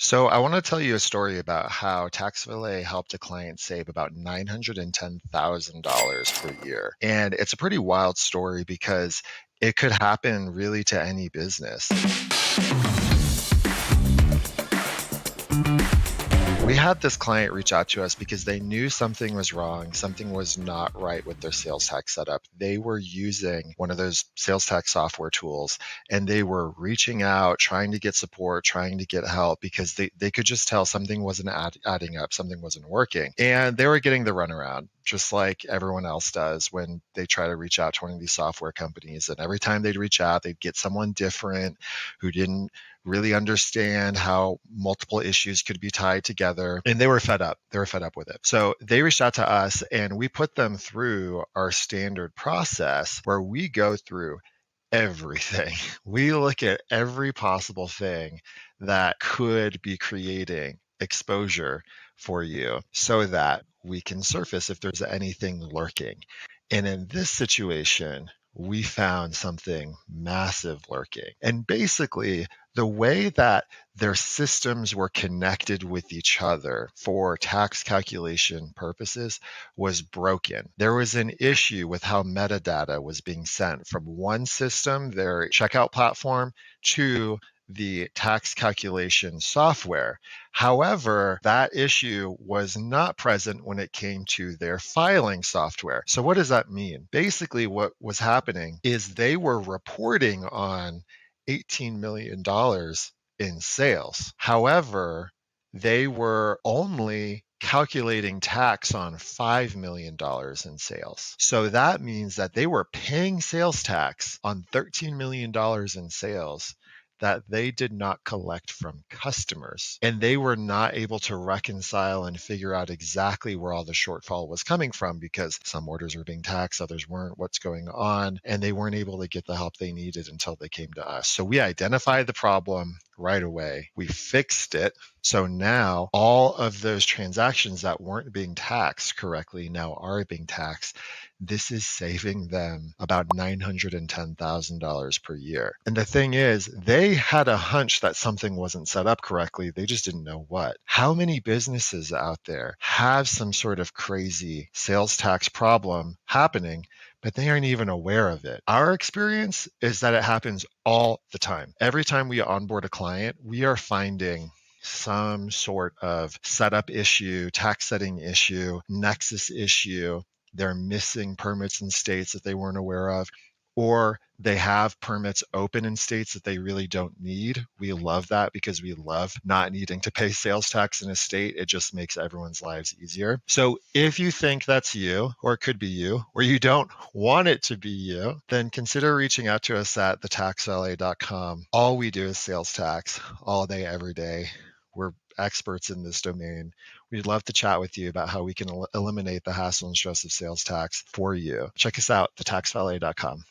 So I want to tell you a story about how TaxValet helped a client save about $910,000 per year. And it's a pretty wild story because it could happen really to any business. We had this client reach out to us because they knew something was wrong, something was not right with their sales tax setup. They were using one of those sales tax software tools and they were reaching out, trying to get support, trying to get help because they could just tell something wasn't adding up, something wasn't working. And they were getting the runaround, just like everyone else does when they try to reach out to one of these software companies. And every time they'd reach out, they'd get someone different who didn't really understand how multiple issues could be tied together. And they were fed up. They were fed up with it. So they reached out to us and we put them through our standard process where we go through everything. We look at every possible thing that could be creating exposure for you so that we can surface if there's anything lurking. And in this situation, we found something massive lurking. And basically, the way that their systems were connected with each other for tax calculation purposes was broken. There was an issue with how metadata was being sent from one system, their checkout platform, to the tax calculation software. However, that issue was not present when it came to their filing software. So what does that mean? Basically, what was happening is they were reporting on $18 million in sales. However, they were only calculating tax on $5 million in sales. So that means that they were paying sales tax on $13 million in sales that they did not collect from customers. And they were not able to reconcile and figure out exactly where all the shortfall was coming from because some orders were being taxed, others weren't, what's going on, and they weren't able to get the help they needed until they came to us. So we identified the problem right away. We fixed it. So now all of those transactions that weren't being taxed correctly now are being taxed. This is saving them about $910,000 per year. And the thing is, they had a hunch that something wasn't set up correctly. They just didn't know what. How many businesses out there have some sort of crazy sales tax problem happening, but they aren't even aware of it? Our experience is that it happens all the time. Every time we onboard a client, we are finding some sort of setup issue, tax setting issue, nexus issue. They're missing permits in states that they weren't aware of, or they have permits open in states that they really don't need. We love that because we love not needing to pay sales tax in a state. It just makes everyone's lives easier. So if you think that's you, or it could be you, or you don't want it to be you, then consider reaching out to us at thetaxvalet.com. All we do is sales tax all day, every day. We're experts in this domain. We'd love to chat with you about how we can eliminate the hassle and stress of sales tax for you. Check us out, thetaxvalet.com.